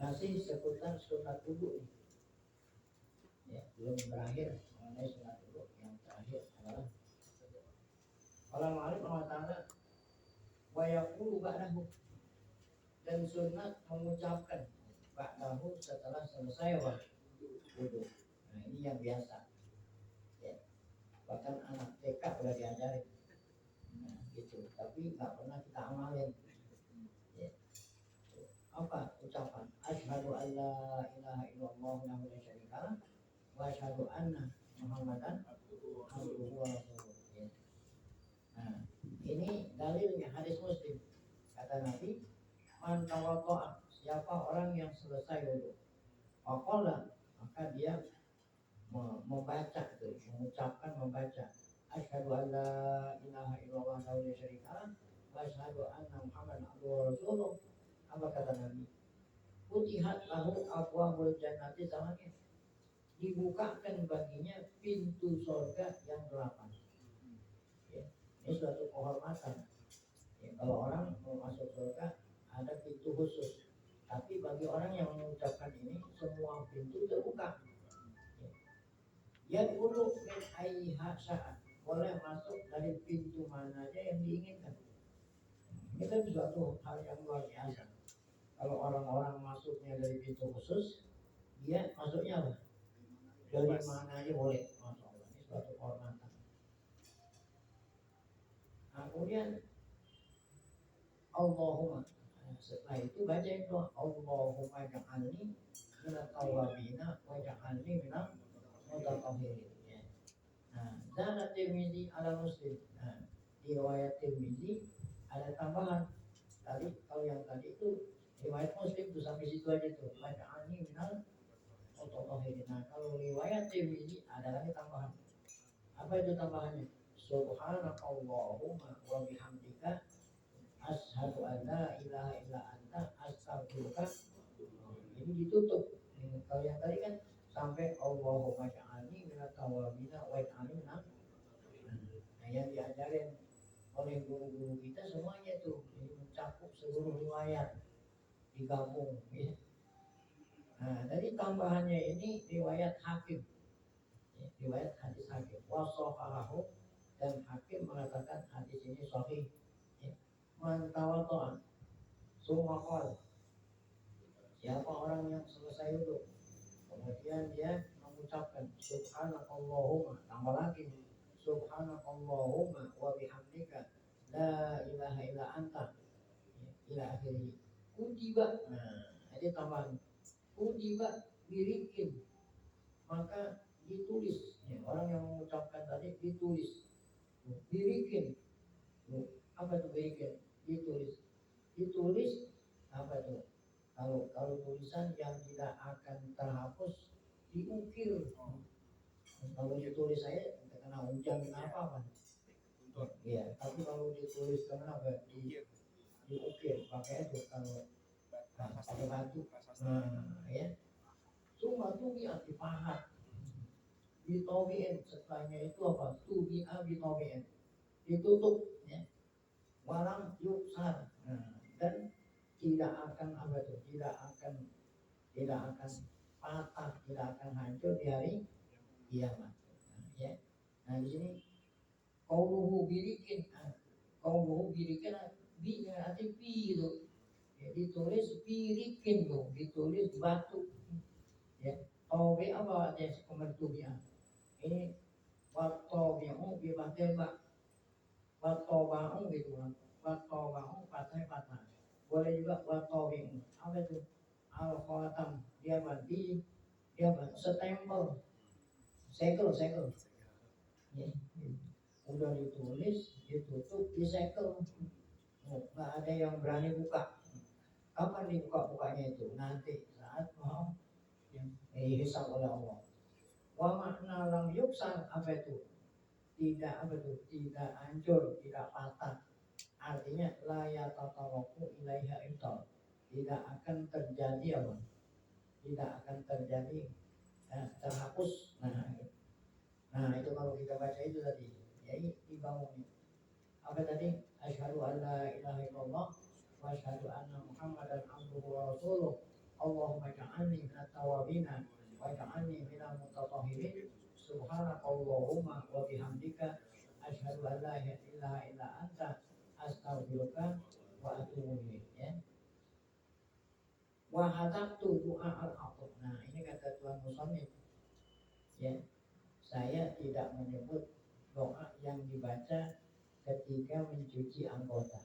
masih seputar sunat wudu nih. Ya, belum berakhir mengenai sunat wudu. Yang terakhir adalah kalau ma'alif mengatakan wa yaqulu ba'dahu, dan sunat mengucapkan ba'dahu setelah selesai wudu. Nah ini yang biasa ya. Bahkan anak TK udah diajarin nah gitu, tapi nggak pernah kita amalin ya. Apa ucapan asyhadu an la ilaha illallah wa la syarika lah wa asyhadu anna muhammadan abduhu wa rasuluh ya. Nah ini dalilnya hadis Muslim, kata Nabi, man tawaddo'a, siapa orang yang selesai wudu, faqala, maka dia membaca itu, mengucapkan, membaca asyhadu an la ilaha illallah wa la syarika lah wa asyhadu anna muhammadan abduhu wa rasuluh. Apa kata Nabi? Futihat lahu abwabul jannati samanya, dibukakan baginya pintu surga yang 8 ya. Ini suatu kehormatan ya, kalau orang mau masuk surga ada pintu khusus, tapi bagi orang yang mengucapkan ini semua pintu terbuka ya. Dulu min ayyiha sya'a, boleh masuk dari pintu mana aja yang diinginkan. Ini kan suatu hal yang luar biasa. Kalau orang-orang masuknya dari pintu khusus, dia masuknya apa? Dari mana aja boleh. Masya Allah, ini suatu kehormatan. Nah, kemudian Allahumma, setelah itu baca itu Allahumma ja'alni minat tawabina wa ja'alni minat mutatahhirin ya. Nah, Zana Tirmizi ala Muslim. Nah, di riwayat Tirmizi ada tambahan. Tadi kalau yang tadi itu riwayat Muslim tuh sampai situ aja tuh. Bacaan minal mutatahhirin. Nah, kalau riwayat Tirmizi ada lagi tambahan. Apa itu tambahannya? Subhanakallahumma wa bihamdika asyhadu an la ilaha illa anta astaghfiruka. Ini ditutup. Kalau yang tadi kan sampai Allahumma ja'alni minat tawabina wa ja'alni minat. Nah, yang diajarin oleh guru-guru kita semuanya tuh, jadi mencakup seluruh riwayat, digabung ya. Nah, dari tambahannya ini riwayat Hakim ya, riwayat hadis Hakim wasohahu, dan Hakim mengatakan hadis ini sahih ya. Man tawaddo'a summa qala, siapa orang yang selesai wudu kemudian dia mengucapkan subhanakallahumma, tambah lagi subhanakallahumma wa bihamdika la ilaha illa anta ila akhirih, kutiba. Nah ini tambahan, kutiba birikin, maka ditulis ya, orang yang mengucapkan tadi ditulis birikin. Apa itu birikin? Ditulis apa itu? Kalau tulisan yang tidak akan terhapus diukir. Kalau ditulis saya kena hujan kenapa kan? Ya, tapi kalau ditulis kenapa? Diukir pakai itu, kalau pakai batu. Nah, ya. Cuma tuh dia dipahat. Ditobiin, setelahnya itu apa? Tubi'a ditobiin. Ditutup ya. Walam yuksar. Nah, dan tidak akan apa itu? Tidak akan patah, tidak akan hancur di hari kiamat. Nah, ya. Nah, di sini qauluhu birikin. Qauluhu birikin bi berarti pi itu. Ya, ditulis birikin tuh, ditulis batu. Ya. Tobi apa aja komentunya? Ini watobi'u bi bateba. Watoba'u gitu kan. Watoba'u patah. Boleh juga watobi'u. Apa itu? Al-Khatam, dia mati, dia setempel, segel ya, udah ditulis, ditutup, disekel, nggak ada yang berani buka. Kapan dibuka-bukanya itu? Nanti saat mau dihisab oleh Allah. Wa makna lam yuksan, apa itu? Tidak apa itu? Tidak hancur, tidak patah. Artinya la yatatawaku ilaiha ibtal, tidak akan terjadi apa? Tidak akan terjadi terhapus. Nah itu kalau kita baca itu tadi, jadi dibangun. Apa tadi? Asyhadu an la ilaha illallah wa asyhadu anna muhammadan abduhu wa rasuluh. Allahumma ja'alni minat tawabina wa ja'alni minal mutatahhirin. Subhanakallahumma wa bihamdika asyhadu an la ilaha illa anta astaghfiruka wa atubu ilaik. Ya. Wa hatabtu du'a al-'atf. Nah, ini kata Tuhan musannif. Ya. Saya tidak menyebut doa yang dibaca ketika mencuci anggota.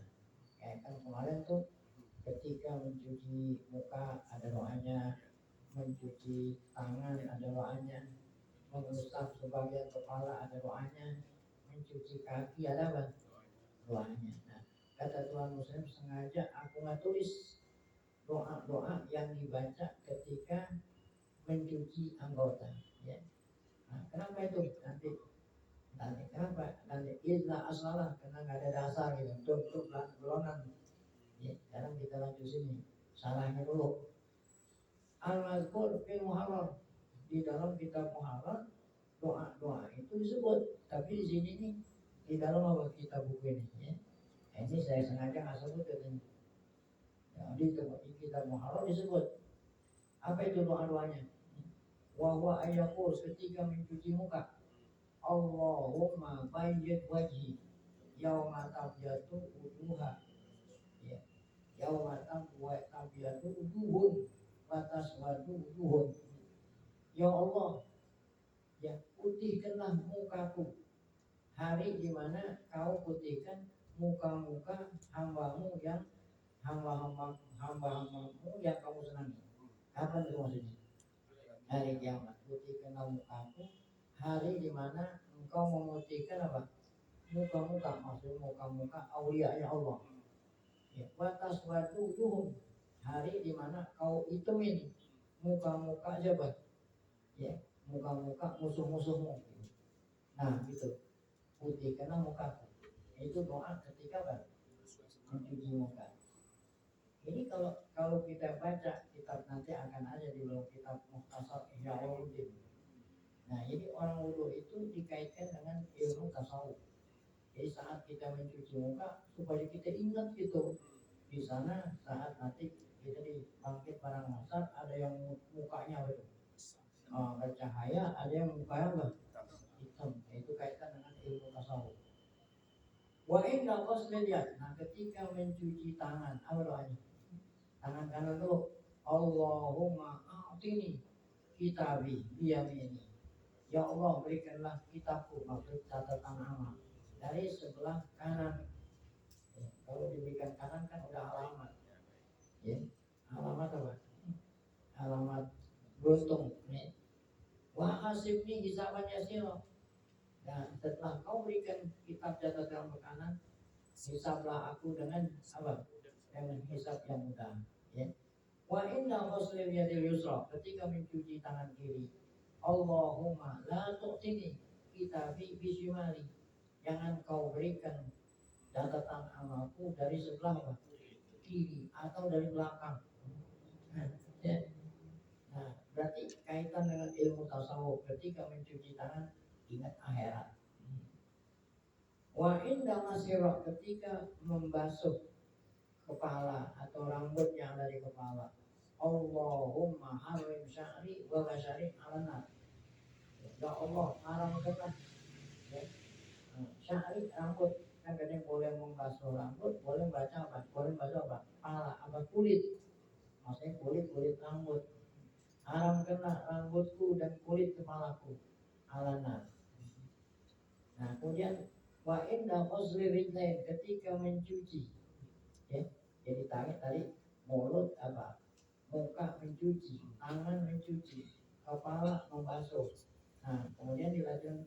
Kayak kan kemarin tuh ketika mencuci muka ada doanya, mencuci tangan ada doanya, mengusap sebagian kepala ada doanya, mencuci kaki ada apa? Doanya. Nah, kata Tuhan Muslim, sengaja aku nggak tulis doa-doa yang dibaca ketika mencuci anggota. Ya. Nah, kenapa itu? Nanti kenapa? Nanti illa asalah, karena nggak ada dasar gitu. Untuk belonan. Ya, sekarang kita lanjut sini. Salahnya dulu. Al-Mazkur fil Muharrar, di dalam kitab Muharrar doa-doa itu disebut, tapi di sini nih di dalam apa kitab buku ini ya. Ini saya sengaja nggak sebut ini. Jadi di kitab Muharrar disebut apa itu doa-doanya. Wa huwa ayyaqul, ketika mencuci muka, Allahumma bayyid wajhi yauma tabyatu wujuha. Ya. Yauma tabyatu wujuhun wa taswadu wujuhun. Ya Allah, ya putihkanlah mukaku hari di mana kau putihkan muka-muka hambamu yang hamba-hambamu yang kamu senangi. Kapan itu maksudnya? Hari kiamat. Putihkanlah mukaku hari di mana engkau memutihkan apa? Muka-muka, maksud muka-muka aulia ya Allah. Ya, batas wadu wujuhum, hari di mana kau hitamin muka-muka siapa? Ya, muka-muka musuh-musuhmu. Nah, gitu. Putihkanlah mukaku. Itu doa ketika apa? Mencuci muka. Ini kalau kita baca kitab nanti akan ada di dalam kitab Mukhtasar Ihya Ulumuddin. Nah, jadi orang wudu itu dikaitkan dengan ilmu tasawuf. Jadi saat kita mencuci muka supaya kita ingat gitu. Di sana saat nanti kita dibangkit pada mahsyar ada yang mukanya apa itu? Bercahaya, ada yang mukanya apa? Hitam. Itu kaitan dengan ilmu tasawuf. Wa inna ghuslil yad. Nah, ketika mencuci tangan, apa doanya? Tangan kanan dulu. Allahumma a'tini kitabi biyamini. Ya Allah, berikanlah kitabku, maksud catatan amal, dari sebelah kanan. Ya, kalau diberikan kanan kan udah alamat. Ya, alamat apa? Alamat beruntung. Ya. Wa hasibni hisaban yasira. Dan setelah kau berikan kitab catatan kanan, hisablah aku dengan apa? Dengan hisab yang mudah. Ya. Wa inna ghuslil yadil yusra, ketika mencuci tangan kiri, Allahumma la tu'tini kitabi bisyimali, jangan kau berikan catatan amalku dari sebelah apa? Kiri atau dari belakang. Ya. Nah, berarti kaitan dengan ilmu tasawuf, ketika mencuci tangan ingat akhirat. Wa inda masirah, ketika membasuh kepala atau rambut yang dari kepala, Allahumma harim sya'ri wa basyari ala. Ya Allah, haramkanlah ya, sya'ri rambut. Kan kadang boleh membasuh rambut, boleh baca apa? Boleh baca apa? Kepala, apa kulit. Maksudnya kulit rambut. Haramkanlah rambutku dan kulit kepalaku alana. Nah, kemudian wa inda ghusli rijlain, ketika mencuci ya. Jadi tadi mulut apa? Muka mencuci, tangan mencuci, kepala membasuh. Nah, kemudian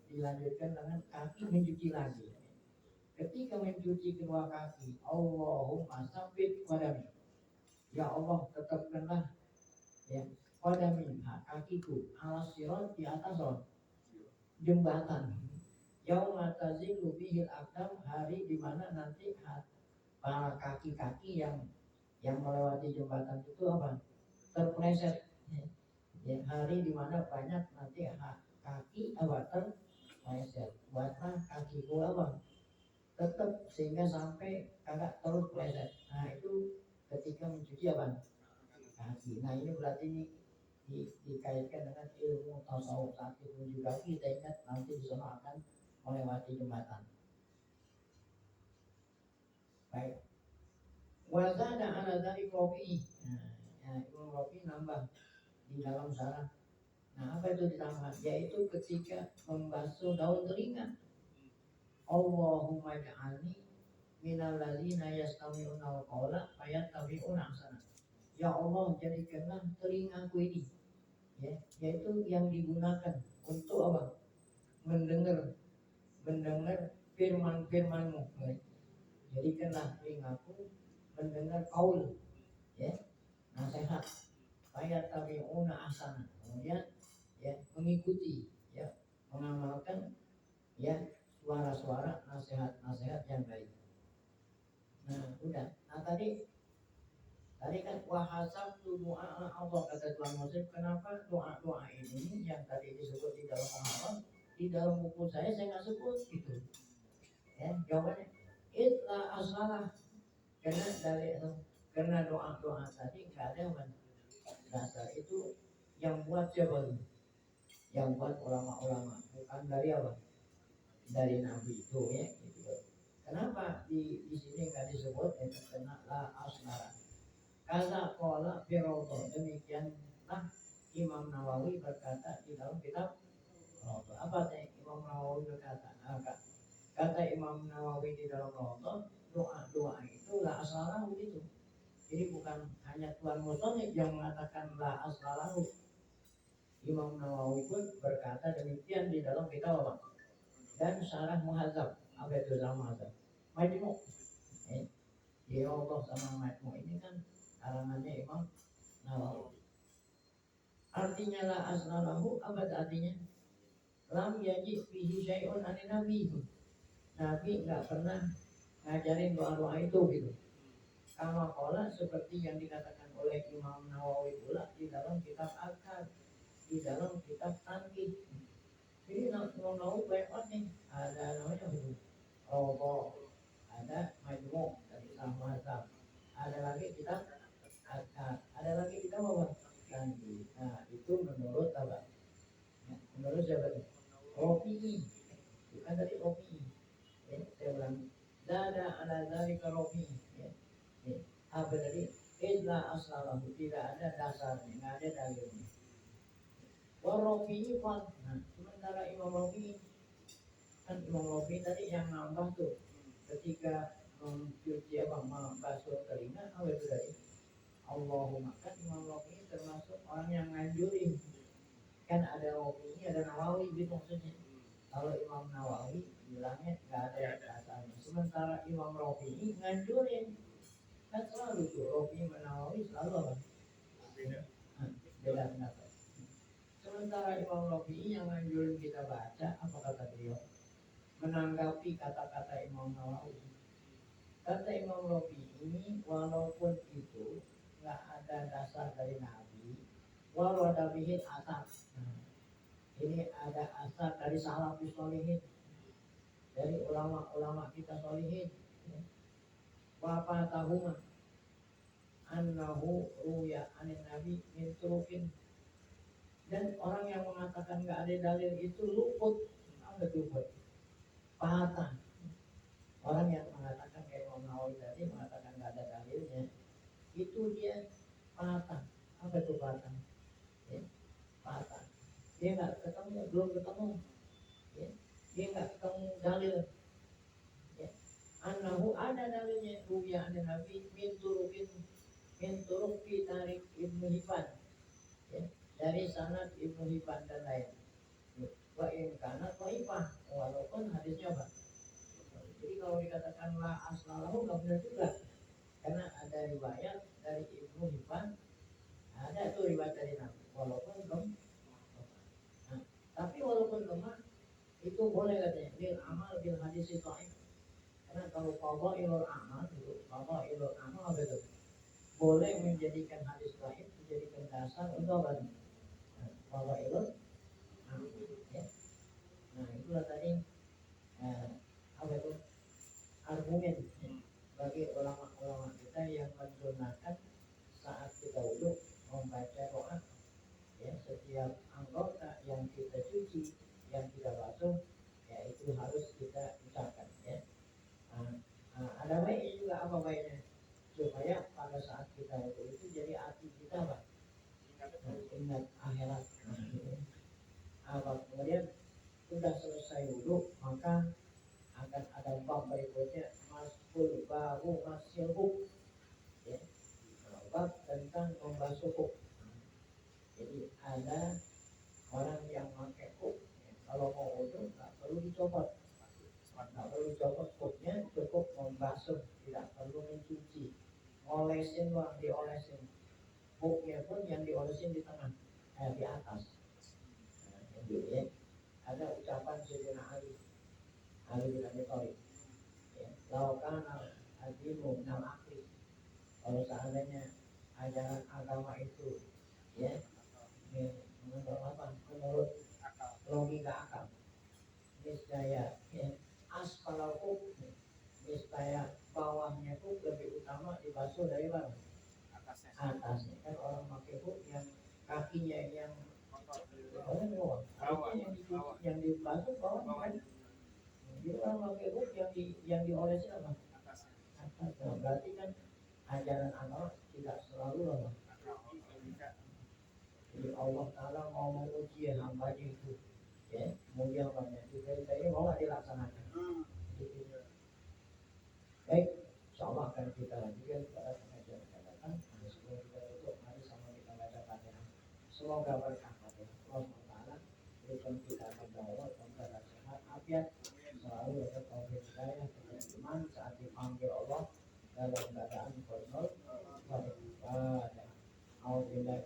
dilanjutkan dengan kaki mencuci lagi. Ketika mencuci kedua kaki, Allahumma sabbit qadami. Ya Allah, tetapkanlah ya qadami, kakiku ala sirat, di atas jembatan. Yauma tazilu bihil aqdam, hari di mana nanti para kaki-kaki yang melewati jembatan itu apa? Terpleset. Ya, hari di mana banyak nanti kaki apa terpleset. Buatlah kakiku apa? Tetap sehingga sampai kagak terus pleset. Nah, itu ketika mencuci apa? kaki. Nah ini berarti ini dikaitkan dengan ilmu tasawuf sakit menuju kaki. Kita ingat nanti di sana akan melewati jembatan. Baik. Wazada ala dari kopi. Nah, Imam Rafi nambah di dalam syarah. Nah apa itu ditambah? Yaitu ketika membasuh daun telinga. Allahumma ja'alni minal ladzina yastami'una al-qawla fayattabi'una ahsana. Ya Allah, jadikanlah telingaku ini, ya, yaitu yang digunakan untuk apa? Mendengar firman-firman-Mu. Ya. Jadikanlah telingaku mendengar qaul, ya, nasihat. Fayattabi'una ahsana. Kemudian ya mengikuti, ya, mengamalkan, ya, suara-suara nasihat-nasihat yang baik. Nah, udah. Nah, tadi kan wahasab tu doa Allah, kata Tuhan Muslim. Kenapa doa-doa ini yang tadi disebut di dalam pengalaman di dalam buku saya nggak sebut gitu? Ya, jawabannya itla asalah, karena doa-doa tadi nggak ada yang dasar itu yang buat siapa? Yang buat ulama-ulama, bukan dari apa? Dari Nabi itu, ya. Gitu. Kenapa di sini nggak disebut? Karena la asnara. Kata pola Firoto, demikianlah Imam Nawawi berkata di dalam kitab Roto. Apa teh Imam Nawawi berkata? Kata Imam Nawawi di dalam Roto, doa itu la aslalahu itu. Jadi bukan hanya Tuan Musonib yang mengatakan la aslalahu. Imam Nawawi pun berkata demikian di dalam kitab apa? Dan syarah muhadzab. Apa itu syarah muhadzab? Majmu'. Di Roto sama Majmu' ini kan karangannya Imam Nawawi. Artinya la asnalahu, apa artinya? Lam yajib fihi syai'un ani nabi itu. Nabi enggak pernah ngajarin doa-doa itu gitu. Kama qala, seperti yang dikatakan oleh Imam Nawawi pula di dalam kitab Al-Qad, di dalam kitab Tanqih. Jadi Imam Nawawi banyak banget nih. Ada namanya Robo, ada Majmu', dari Al-Muhadzab. Ada lagi kitab ada lagi kita mau ganti. Nah itu menurut apa? Ya, menurut siapa? Rofi, bukan dari Rofi. Ya, saya bilang dada ala zalika Rofi. Ya, ya. Apa tadi? Illa asalahu, tidak ada dasarnya, nggak ada dalilnya. Warofi fal. Nah, sementara Imam Rofi kan Imam Rofi tadi yang nambah tuh ketika mencuci apa membasuh telinga, apa itu tadi? Allahumma, kan Imam Rafi termasuk orang yang nganjurin. Kan ada Rafi, ada Nawawi gitu maksudnya. Kalau Imam Nawawi bilangnya nggak ada dasarnya. Sementara Imam Rafi nganjurin. Kan selalu tuh Rafi Nawawi selalu apa? Beda pendapat. Sementara Imam Rafi yang nganjurin kita baca, apa kata beliau? Menanggapi kata-kata Imam Nawawi. Kata Imam Rafi ini walaupun itu nggak ada dasar dari Nabi, walau ada bihin asar. Ini ada asar dari salafus sholihin, dari ulama-ulama kita sholihin. Wa tahuma annahu ruya anin nabi min turukin. Dan orang yang mengatakan nggak ada dalil itu luput. Apa luput? Patah. Orang yang mengatakan kayak Imam Nawawi tadi mengatakan nggak ada dalilnya, itu dia patah. Apa itu patah? Ya, patah. Dia nggak ketemu, belum ketemu. Ya, dia nggak ketemu dalil. Ya. Anahu ada dalilnya. Ruya ada Nabi min turuk fi tarik Ibnu Hibban. Ya, dari sanad Ibnu Hibban dan lain. Wa in kana dhaifah, walaupun hadisnya apa? Jadi kalau dikatakan la aslalahu nggak benar juga, karena ada riwayat dari Ibnu Hibban, ada tuh riwayat dari Nabi, walaupun belum. Nah, tapi walaupun lemah itu boleh katanya bil amal bil hadis itu. Karena kalau fadhailul amal itu fadhailul amal apa itu? Boleh menjadikan hadis lain menjadikan dasar untuk apa? Fadhailul amal. Ya. Nah itulah tadi apa itu? Argumen bagi ulama-ulama kita yang menggunakan saat kita wudhu jadi hati kita apa? Ingat akhirat. Kemudian sudah selesai wudhu, maka akan ada bab berikutnya, maskul baru masilhuk, ya, bab tentang membasuh huk. Jadi ada orang yang pakai huk, ya, kalau mau wudhu nggak perlu dicopot, huknya, cukup membasuh, tidak perlu mencuci, ngolesin doang, diolesin. Huknya pun yang diolesin di tengah, di atas. Ya. Ada ucapan Sayyidina Ali bin Abi Thalib, ya, laukan al-adimu minal akli, kalau seandainya ajaran agama itu, ya, menurut logika akal, niscaya, ya, asfalal huk, niscaya bawahnya itu lebih utama dibasuh dari mana? Atasnya. Kan orang pakai huk yang kakinya yang yang dibasuh bawah kan. Jadi orang pakai huk yang dioles apa? Atas. Nah, berarti kan ajaran agama tidak selalu apa? Jadi Allah Ta'ala mau menguji hambanya itu, ya, mulia banyak. Jadi ini mau nggak dilaksanakan? Baik, insyaallah akan kita lanjutkan pada pengajian akan datang. Sebelum kita tutup, mari sama kita baca Fatihah. Semoga berkah Fatihah. Allah Ta'ala berikan kita kebaikan, kemudahan, sehat, afiat, selalu ada taufik hidayah, iman saat dipanggil Allah dalam keadaan kosong. Alhamdulillah,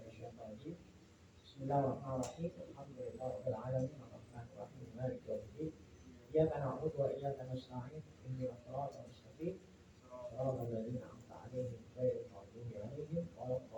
Bismillahirrahmanirrahim. Alhamdulillahirabbil alamin, arrahmanir rahim, maliki yaumiddin. Iyyaka na'budu wa iyyaka nasta'in. Ihdinas siratal mustaqim. Shiratal ladzina an'amta 'alaihim ghairil maghdubi 'alaihim waladdallin.